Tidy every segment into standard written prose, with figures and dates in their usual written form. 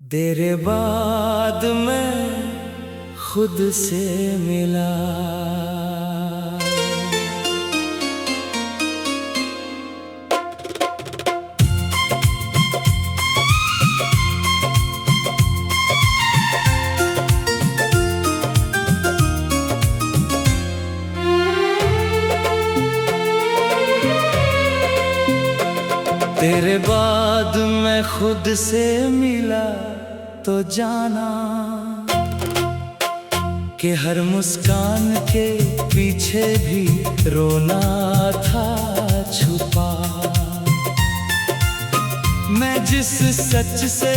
तेरे बाद मैं खुद से मिला। तेरे बाद मैं खुद से मिला तो जाना कि हर मुस्कान के पीछे भी रोना था छुपा। मैं जिस सच से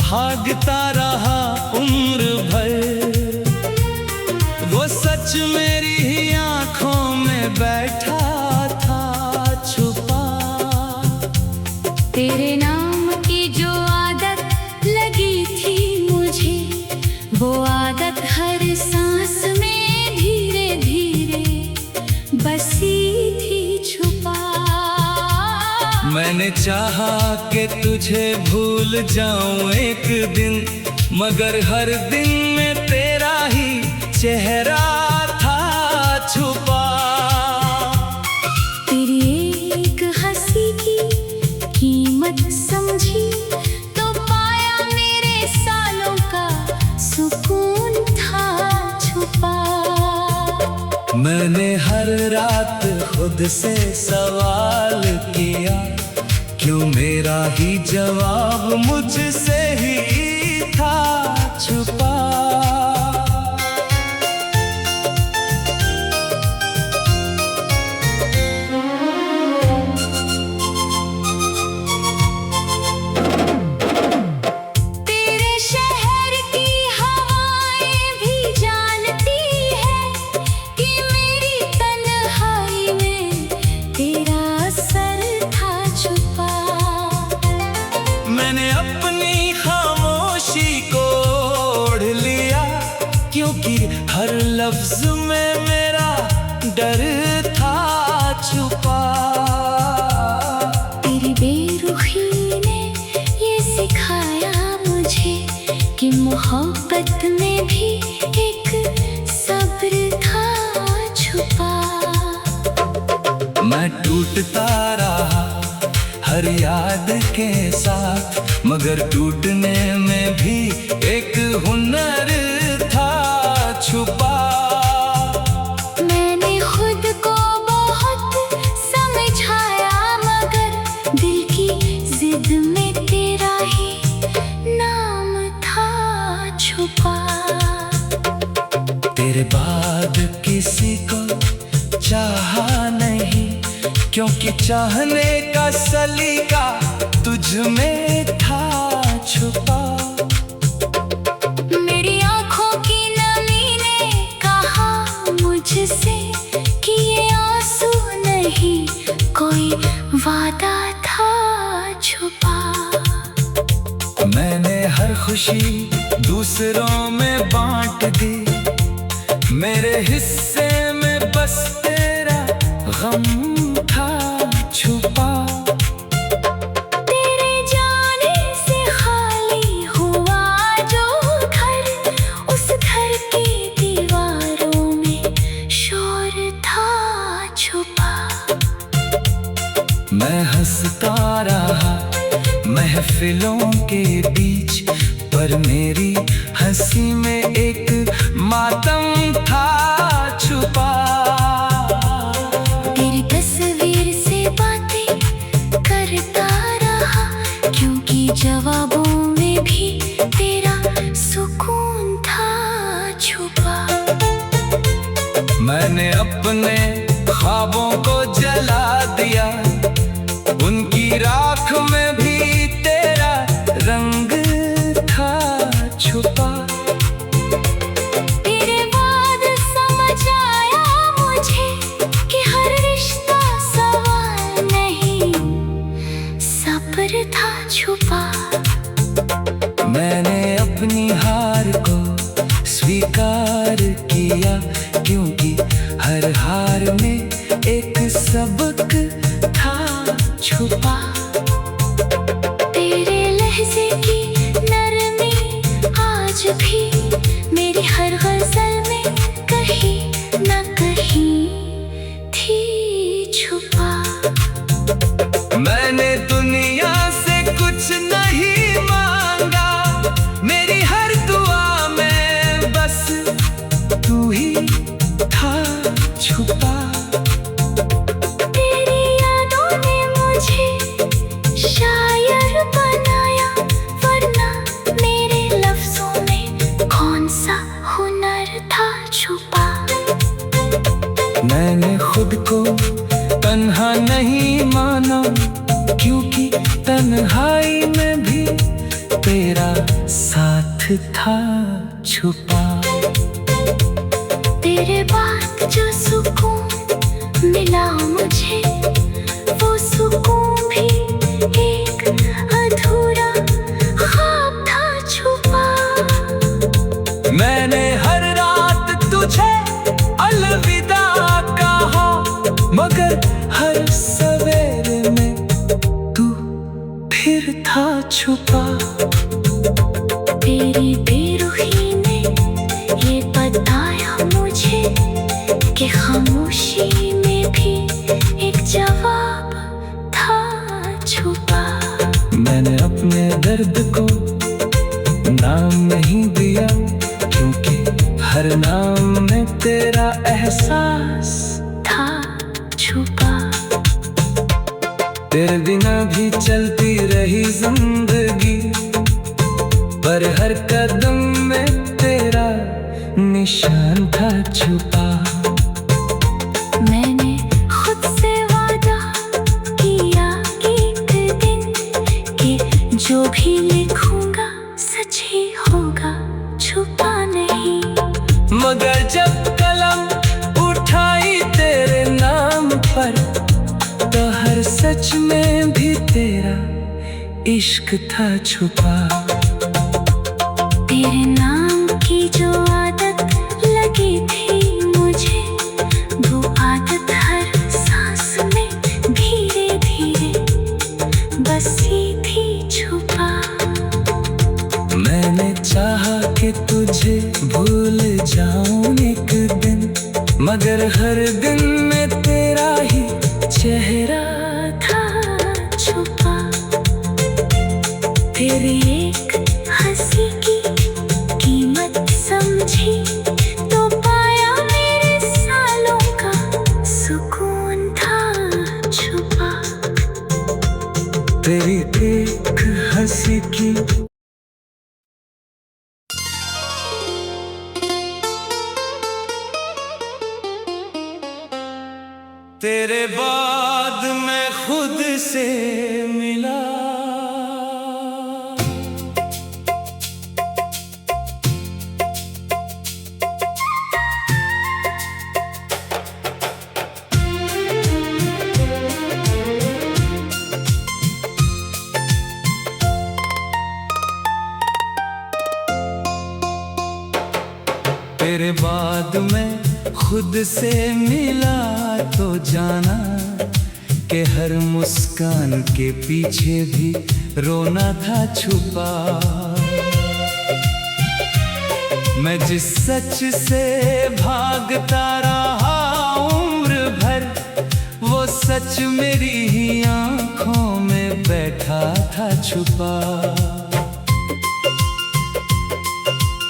भागता रहा उम्र भर, वो सच मेरी ही आंखों में बैठा था छुपा। तेरे नाम की जो आदत लगी थी मुझे, वो आदत हर सांस में धीरे धीरे बसी थी छुपा। मैंने चाहा कि तुझे भूल जाऊं एक दिन, मगर हर दिन में तेरा ही चेहरा था छुपा। तेरी एक हंसी की कीमत समझी तो पाया मेरे सालों का सुकून था छुपा। मैंने हर रात खुद से सवाल किया, क्यों मेरा ही जवाब मुझसे ही था छुपा। मैंने अपनी खामोशी को ओढ़ लिया, क्योंकि हर लफ्ज में मेरा डर था छुपा। तेरी बेरुखी ने ये सिखाया मुझे कि मोहब्बत में भी एक सब्र था छुपा। मैं टूटता रहा हर याद के साथ, मगर टूटने में भी एक हुनर था छुपा। मैंने खुद को बहुत समझाया, मगर दिल की जिद में तेरा ही नाम था छुपा। तेरे बाद किसी को चाहा नहीं, क्योंकि चाहने का सलीका तुझ में था छुपा। मेरी आंखों की नमी ने कहा मुझसे कि ये आंसू नहीं, कोई वादा था छुपा। मैंने हर खुशी दूसरों में बांट दी, मेरे हिस्से में बस तेरा गम था छुपा। तेरे जाने से खाली हुआ जो घर, उस घर की दीवारों में शोर था छुपा। मैं हंसता रहा महफिलों के बीच, पर मेरी हंसी में एक मातम था छुपा। तेरी तस्वीर से बातें करता रहा, क्योंकि जवाबों में भी तेरा सुकून था छुपा। मैंने अपने ख्वाबों को जला दिया, उनकी राख में भी तेरा रंग था छुपा। तेरे बाद समझ आया मुझे कि हर रिश्ता सवाल नहीं, सब्र था छुपा। मैंने अपनी हार को स्वीकार किया, क्योंकि हर हार में एक सबक था छुपा। तेरा साथ था छुपा। तेरे बाद जो सुकून मिला मुझे, वो सुकून भी एक अधूरा ख्वाब था छुपा। मैंने हर रात तुझे अलविदा कहा, मगर हर सवेरे में तू फिर था छुपा। तेरी बेरुखी ने ये बताया मुझे कि खामोशी में भी एक जवाब था छुपा। मैंने अपने दर्द को नाम नहीं दिया, क्योंकि हर नाम में तेरा एहसास था छुपा। तेरे बिना भी चलती रही जिंदगी, पर हर कदम में तेरा निशान था छुपा। मैंने खुद से वादा किया एक दिन कि जो भी लिखूंगा सच ही होगा, छुपा नहीं। मगर जब कलम उठाई तेरे नाम पर, तो हर सच में भी तेरा इश्क था छुपा। तेरे नाम की जो आदत लगी थी मुझे, वो आदत हर सांस में धीरे धीरे बसी थी छुपा। मैंने चाहा कि तुझे भूल जाऊं एक दिन, मगर हर दिन में तेरा ही चेहरा था छुपा। तेरी एक हंसी की कीमत समझी, तो पाया मेरे सालों का सुकून था छुपा। तेरी एक हंसी की तेरे बाद मैं खुद से मिला। तेरे बाद मैं खुद से मिला तो जाना कि हर मुस्कान के पीछे भी रोना था छुपा। मैं जिस सच से भागता रहा उम्र भर, वो सच मेरी ही आंखों में बैठा था छुपा।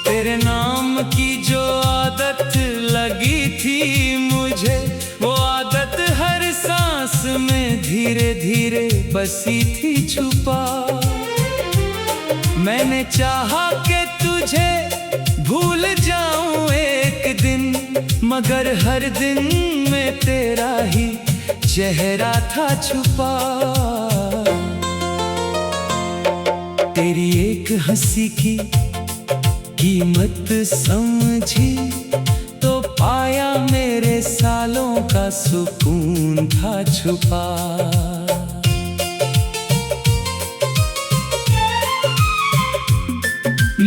तेरे नाम की जो आदत लगी थी मुझे, वो आदत हर सांस में धीरे धीरे बसी थी छुपा। मैंने चाहा कि तुझे भूल जाऊं एक दिन, मगर हर दिन में तेरा ही चेहरा था छुपा। तेरी एक हंसी की कीमत समझी, तो पाया मेरे सालों का सुकून था छुपा।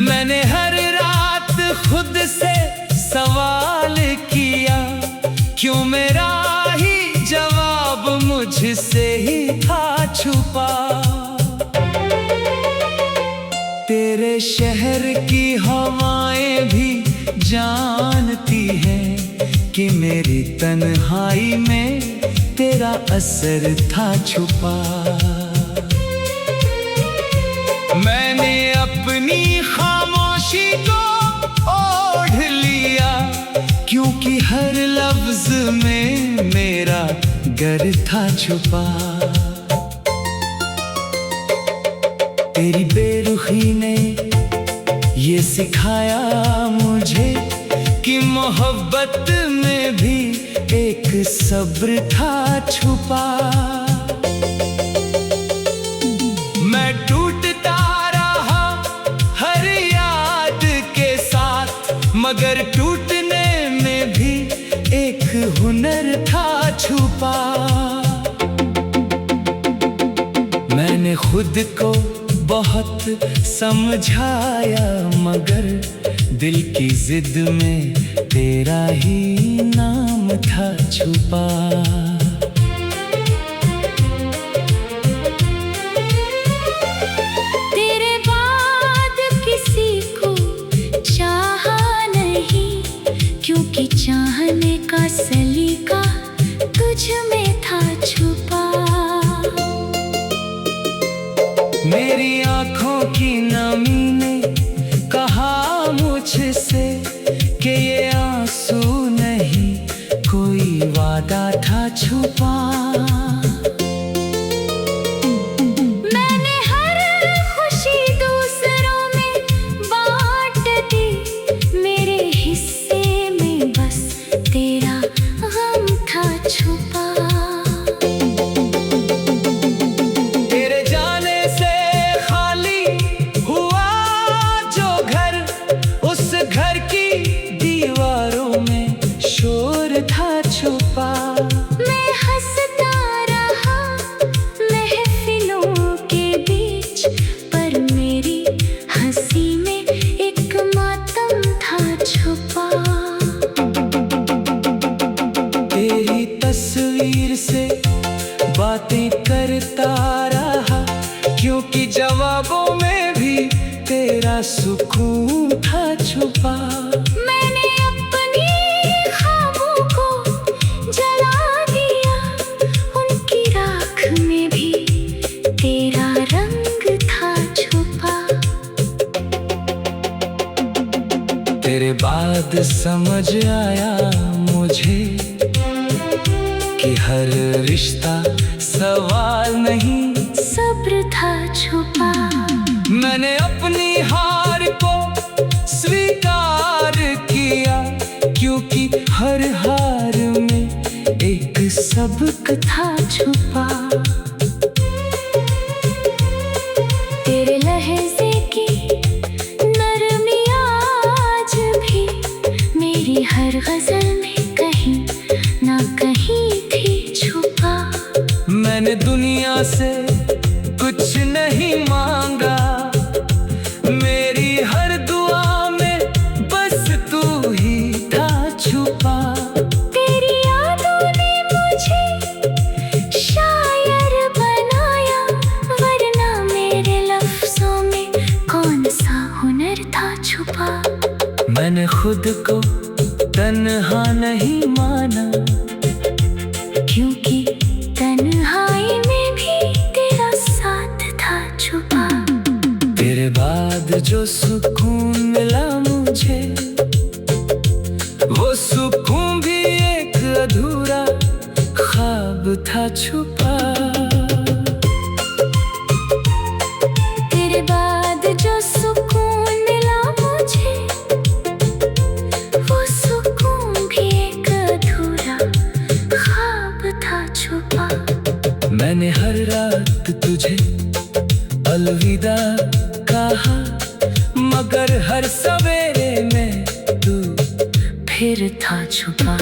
मैंने हर रात खुद से सवाल किया, क्यों मेरा ही जवाब मुझसे ही था छुपा। तेरे शहर की हवाएं भी जानती हैं कि मेरी तन्हाई में तेरा असर था छुपा। मैंने अपनी खामोशी को ओढ़ लिया, क्योंकि हर लफ्ज में मेरा गर था छुपा। तेरी बेरुखी ने ये सिखाया मुझे कि मोहब्बत में भी एक सब्र था छुपा। मैं टूटता रहा मगर टूटने में भी एक हुनर था छुपा। मैंने खुद को बहुत समझाया मगर दिल की जिद में तेरा ही नाम था छुपा। तेरे बाद किसी को चाहा नहीं, क्योंकि चाहने का सलीका तुझ में था छुपा। मेरी आंखों की नमी ने कहा मुझसे कि ये आंसू नहीं कोई वादा था छुपा। मैंने हर खुशी दूसरों में बांट दी, मेरे हिस्से में बस तेरा गम था छुपा। मैं हंसता रहा महफिलों के बीच, पर मेरी हंसी में एक मातम था छुपा। तेरी तस्वीर से बातें करता रहा, क्योंकि जवाबों में भी तेरा सुकून था छुपा। मैंने अपनी ख्वाबों को जला दिया, उनकी राख में भी तेरा रंग था छुपा। तेरे बाद समझ आया मुझे कि हर रिश्ता सवाल नहीं सब्र था छुपा। मैंने अपनी हार को स्वीकार किया, क्योंकि हर हार में एक सबक था छुपा। तेरे लहजे की नरमी आज भी मेरी हर गजल में कहीं ना कहीं थी छुपा। मैंने दुनिया से कुछ नहीं मांगा, मेरी हर दुआ में बस तू ही था छुपा। तेरी यादों ने मुझे शायर बनाया, वरना मेरे लफ्जों में कौन सा हुनर था छुपा। मैंने खुद को तन्हा नहीं माना, क्योंकि तन्हाई में भी तेरा साथ था छुपा। तेरे बाद जो सुकून मिला मुझे, वो सुकून भी एक अधूरा ख्वाब था छुपा। तेरे बाद जो सुकून मिला मुझे, वो सुकून भी एक अधूरा ख्वाब था छुपा। मैंने हर रात तुझे अलविदा कहा, मगर हर सवेरे में तू फिर था छुपा।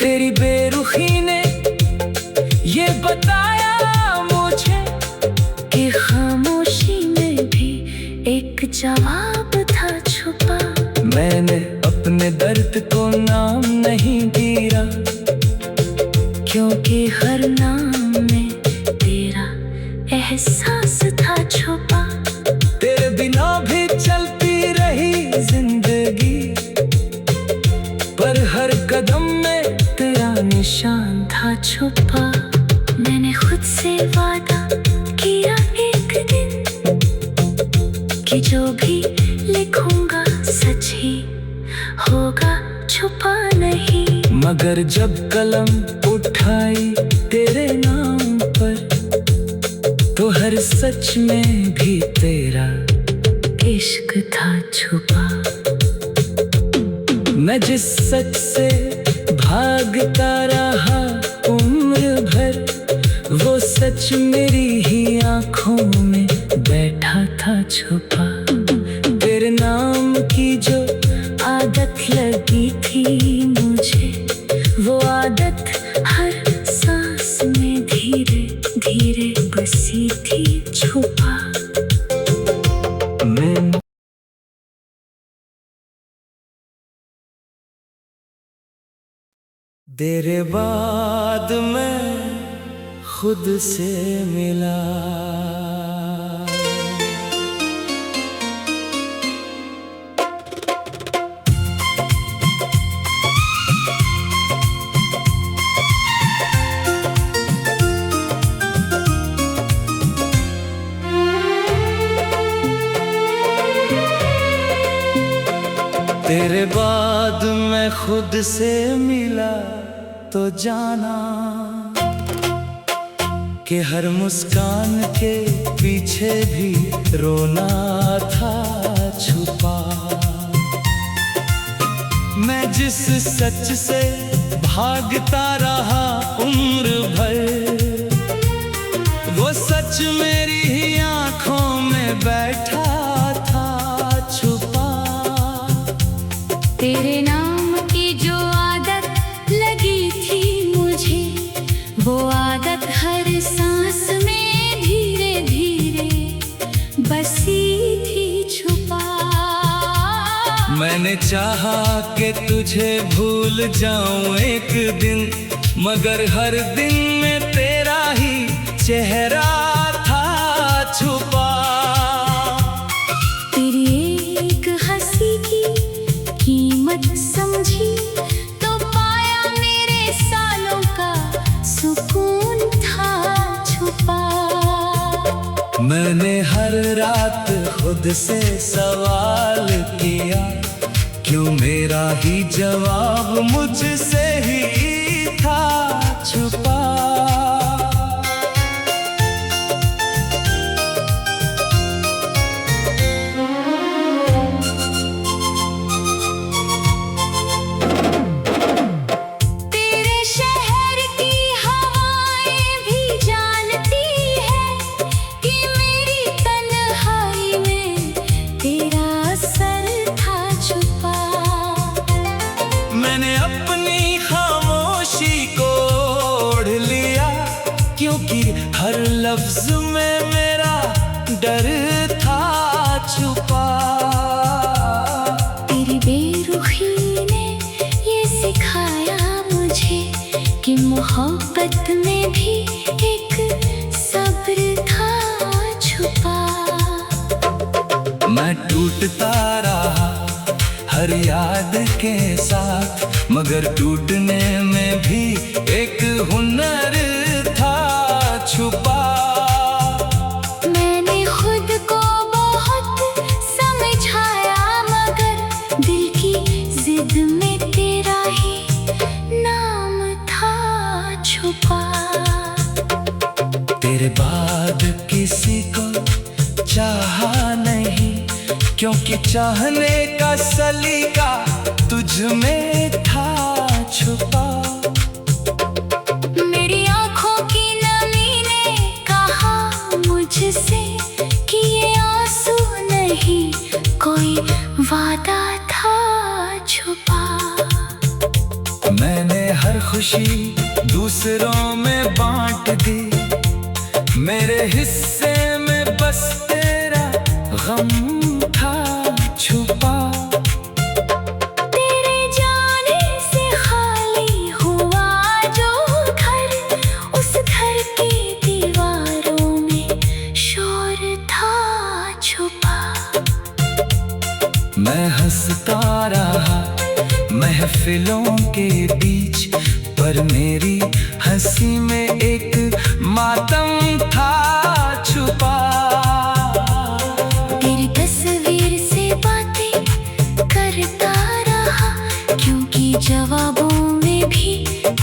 तेरी बेरुखी ने ये बताया मुझे कि खामोशी में भी एक जवाब था छुपा। मैंने अपने दर्द को नाम नहीं दिया, क्योंकि हर नाम में तेरा एहसास था छुपा। तेरे बिना भी चलती रही जिंदगी, पर हर कदम में तेरा निशान था छुपा। मैंने खुद से वादा किया एक दिन कि जो भी लिखूंगा सच ही होगा, छुपा नहीं। मगर जब कलम उठाई तेरे नाम पर, तो हर सच में भी तेरा इश्क था छुपा। मैं जिस सच से भागता रहा उम्र भर, वो सच मेरी ही आंखों में बैठा था छुपा। तेरे नाम की जो आदत लगी थी मुझे, वो आदत हर सांस में धीरे धीरे बसी थी छुपा। मैं तेरे बाद मैं खुद से मिला। तेरे बाद मैं खुद से मिला तो जाना कि हर मुस्कान के पीछे भी रोना था छुपा। मैं जिस सच से भागता रहा उम्र भर, वो सच मेरी ही आंखों में बैठा था छुपा। तेरे नाम की जो आदत लगी थी मुझे, वो आदत हर सांस में धीरे धीरे बसी थी छुपा। मैंने चाहा कि तुझे भूल जाऊं एक दिन, मगर हर दिन में तेरा ही चेहरा था छुपा। तेरी एक हंसी की कीमत समझी तो पाया मेरे सालों का सुकून था छुपा। मैंने हर रात खुद से सवाल किया, क्यों मेरा ही जवाब मुझसे ही था छुपा। मैंने अपनी खामोशी को ओढ़ लिया, क्योंकि हर लफ्ज में मेरा डर था छुपा। तेरी बेरुखी ने ये सिखाया मुझे कि मोहब्बत में भी एक सब्र था छुपा। मैं टूटता रहा हर याद के साथ, मगर टूटने में भी एक हुनर था छुपा। मैंने खुद को बहुत समझाया, मगर दिल की जिद में तेरा ही नाम था छुपा। तेरे बाद किसी को चाहा नहीं, क्योंकि चाहने का सलीका तुझ में था छुपा। मेरी आंखों की नमी ने कहा मुझसे कि ये आंसू नहीं, कोई वादा था छुपा। मैंने हर खुशी दूसरों में बांट दी, मेरे हिस्से में बस तेरा गम था छुपा। तेरे जाने से खाली हुआ जो घर, उस घर की दीवारों में शोर था छुपा। मैं हंसता रहा महफिलों के बीच, पर मेरी हंसी में एक मातम था छुपा। तेरी तस्वीर से बातें करता रहा, क्योंकि जवाबों में भी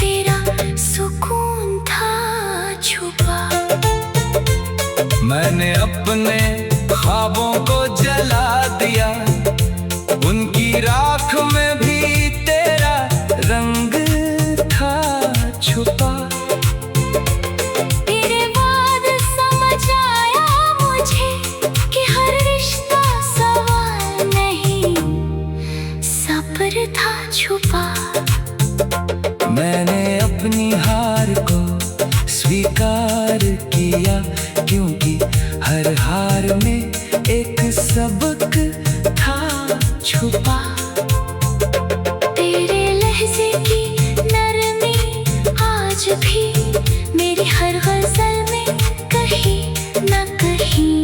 तेरा सुकून था छुपा। मैंने अपने ख्वाबों को जला दिया, उनकी राख में भी तेरा रंग था छुपा। तेरे बाद छुपा। मैंने अपनी हार को स्वीकार किया, क्योंकि हर हार में एक सबक था छुपा। तेरे लहजे की नरमी आज भी मेरी हर गजल में कहीं न कहीं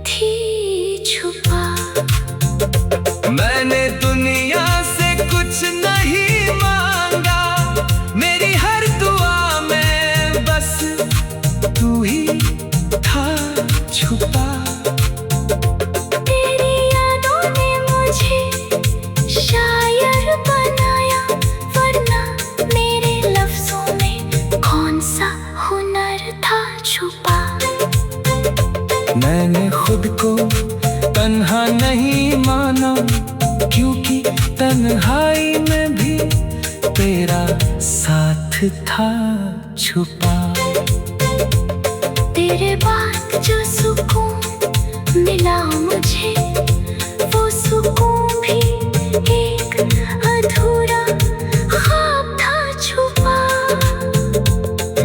थी छुपा। मैंने दुनिया से कुछ नहीं मांगा, मेरी हर दुआ में बस तू ही था छुपा। तेरी यादों ने मुझे शायर बनाया, वरना मेरे लफ्जों में कौन सा हुनर था छुपा। मैंने खुद को तन्हा नहीं माना, क्योंकि तन्हाई में भी तेरा साथ था छुपा। तेरे बाद जो सुकून मिला मुझे, वो सुकून भी एक अधूरा ख्वाब था छुपा।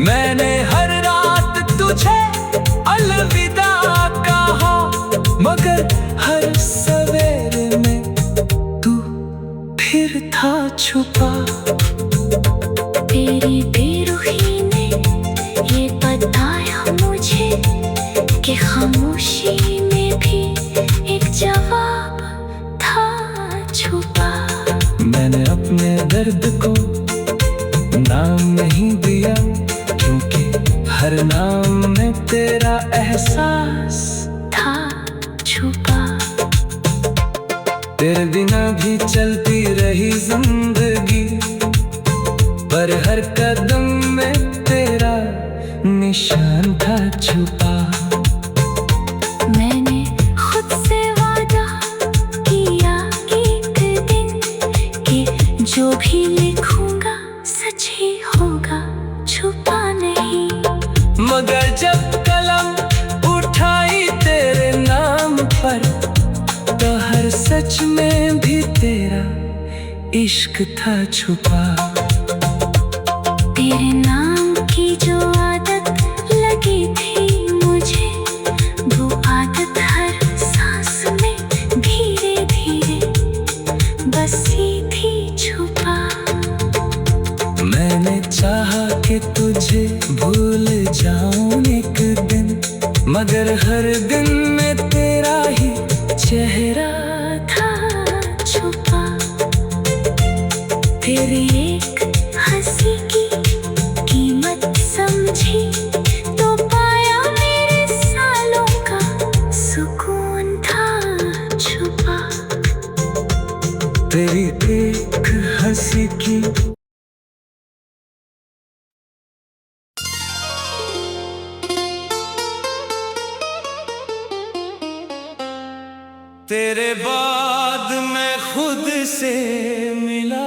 मैंने हर रात तुझे अलविदा कहा, मगर हर सवेरे में तू फिर था छुपा। तेरी बेरुखी ने ये बताया मुझे कि खामोशी में भी एक जवाब था छुपा। मैंने अपने दर्द को नाम नहीं दिया, क्योंकि हर नाम में तेरा एहसास था छुपा। तेरे बिना भी चलती रही जिंदगी, पर हर कदम में तेरा निशान था छुपा। मैंने खुद से वादा किया एक दिन कि जो भी लिखूंगा सच ही होगा, छुपा नहीं। मगर जब कलम उठाई तेरे नाम पर, तो हर सच में भी तेरा इश्क था छुपा। तेरे नाम की जो आदत लगी थी मुझे, वो आदत हर सांस में धीरे धीरे बसी थी छुपा। मैंने चाहा कि तुझे भूल जाऊं एक दिन, मगर हर दिन में तेरा ही चेहरा था छुपा। तेरी एक हंसी की कीमत समझी, तो पाया मेरे सालों का सुकून था छुपा। तेरी एक हंसी की तेरे बाद मैं खुद से मिला।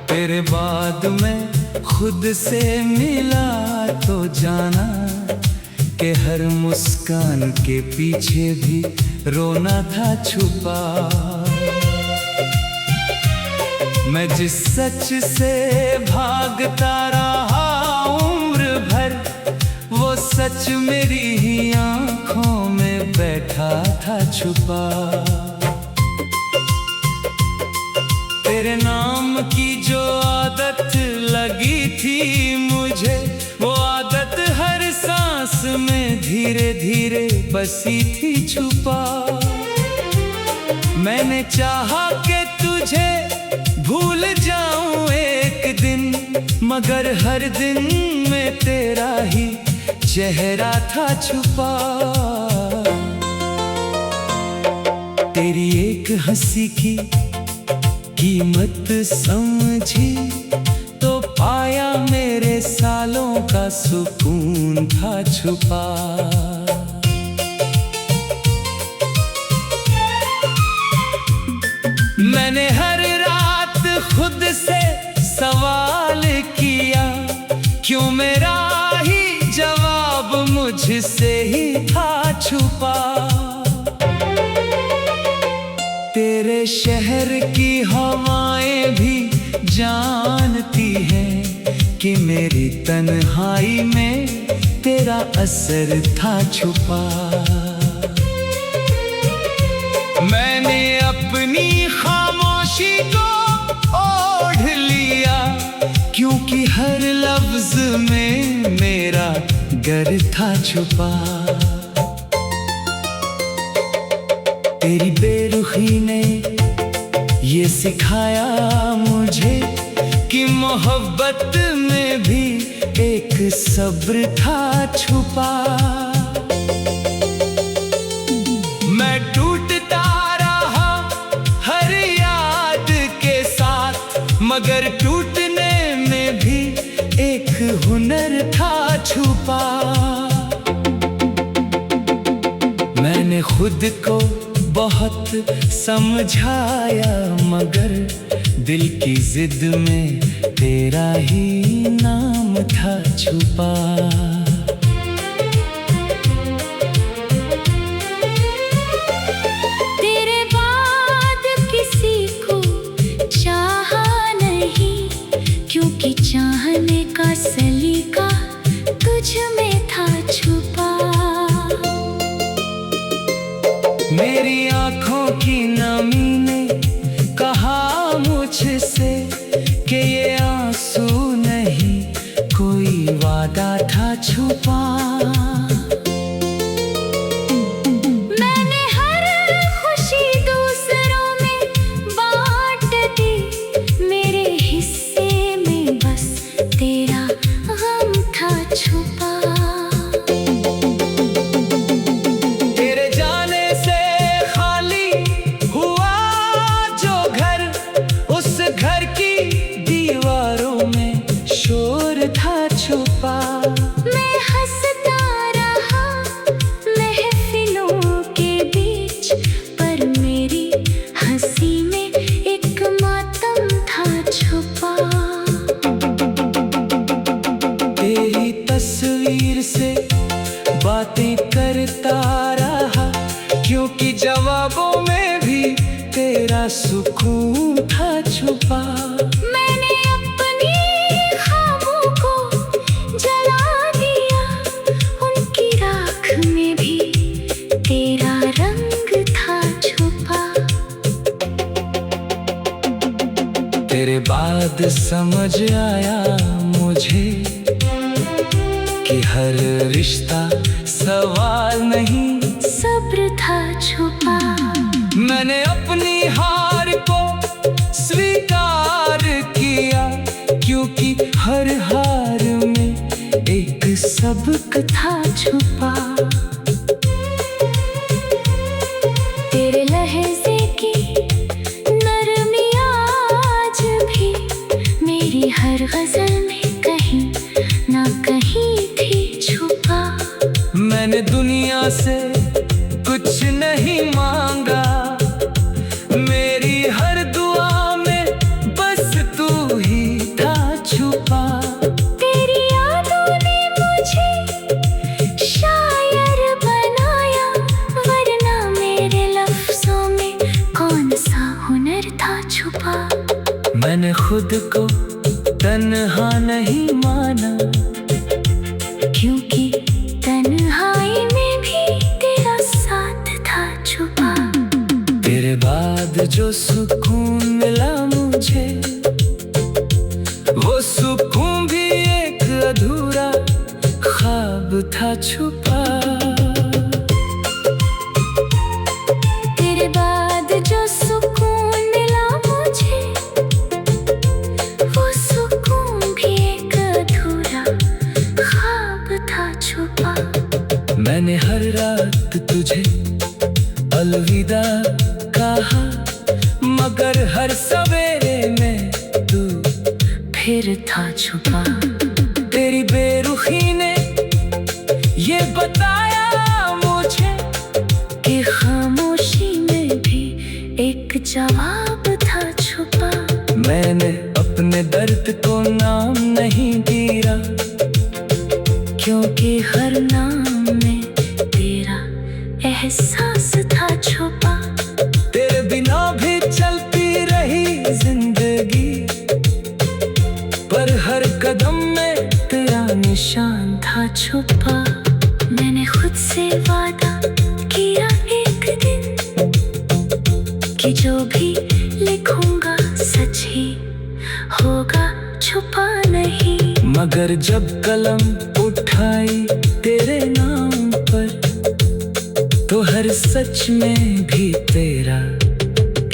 तेरे बाद मैं खुद से मिला, तो जाना कि हर मुस्कान के पीछे भी रोना था छुपा। मैं जिस सच से भागता रहा उम्र भर, वो सच मेरी ही आंखों में बैठा था छुपा। तेरे नाम की जो आदत लगी थी मुझे, वो आदत हर सांस में धीरे धीरे बसी थी छुपा। मैंने चाहा कि तुझे भूल जाऊं एक दिन, मगर हर दिन में तेरा ही चेहरा था छुपा। तेरी एक हंसी की कीमत समझी, तो पाया मेरे सालों का सुकून था छुपा। मैंने हर रात खुद से सवाल किया, क्यों मेरा ही जवाब मुझसे ही था छुपा। तेरे शहर की हवाएं भी जानती हैं कि मेरी तन्हाई में तेरा असर था छुपा। मैंने अपनी खामोशी को ओढ़ लिया, क्योंकि हर लफ्ज में मेरा गर था छुपा। तेरी बेरुखी ने ये सिखाया मुझे कि मोहब्बत में भी एक सब्र था छुपा। मैं टूटता रहा हर याद के साथ, मगर टूटने में भी एक हुनर था छुपा। मैंने खुद को बहुत समझाया, मगर दिल की जिद में तेरा ही नाम था छुपा। तेरे बाद किसी को चाहा नहीं, क्योंकि चाहने का सलीका तुझ में था छुपा। मेरी आंखों की नमी ने कहा मुझसे कि ये आंसू नहीं, कोई वादा था छुपा। मैंने हर खुशी दूसरों में बांट दी, मेरे हिस्से में बस तेरा गम था छुपा। घर की दीवारों में शोर था छुपा। मैं हंसता रहा महफिलों के बीच, पर मेरी हंसी में एक मातम था छुपा। तेरी तस्वीर से बातें करता रहा, क्योंकि जवाबों में भी तेरा सुकून था छुपा। मैंने अपनी ख्वाबों को जला दिया, उनकी राख में भी तेरा रंग था छुपा। तेरे बाद समझ आया मुझे कि हर रिश्ता सवाल नहीं, सब्र था छुपा। मैंने अपनी हार को स्वीकार किया, क्योंकि हर हार में एक सबक था छुपा। तेरे लहजे की नरमी आज भी मेरी हर गजल में कहीं ना कहीं थी छुपा। मैंने दुनिया से कुछ नहीं मांगा, मेरी हर दुआ में बस तू ही था छुपा। तेरी यादों ने मुझे शायर बनाया, वरना मेरे लफ्जों में कौन सा हुनर था छुपा। मैंने खुद को तन्हा नहीं माना, क्योंकि तन्हाई में भी तेरा साथ था छुपा। तेरे बाद जो सुकून मिला मुझे, वो सुकून भी एक अधूरा ख्वाब था छुपा। तेरे बाद जो सुकून मिला मुझे, वो सुकून भी एक अधूरा ख्वाब था छुपा। मैंने हर रात तुझे अलविदा कहा, मगर हर सवेरे में तू फिर था छुपा। तेरी बेरुखी ने ये बताया मुझे कि खामोशी में भी एक जवाब था मैंने अपने दर्द को नाम नहीं दिया, क्योंकि हर नाम में तेरा एहसास था छुपा। तेरे बिना भी चलती रही जिंदगी, पर हर कदम में तेरा निशान था छुपा। मैंने खुद से वादा किया एक दिन कि जो भी लिखूंगा सच ही होगा, छुपा नहीं। मगर जब कलम उठाई तेरे नाम पर, तो हर सच में भी तेरा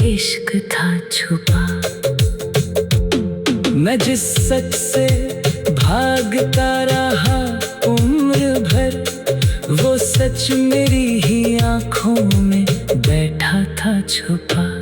इश्क था छुपा। मैं जिस सच से भागता रहा उम्र भर, वो सच मेरी ही आंखों में बैठा था छुपा।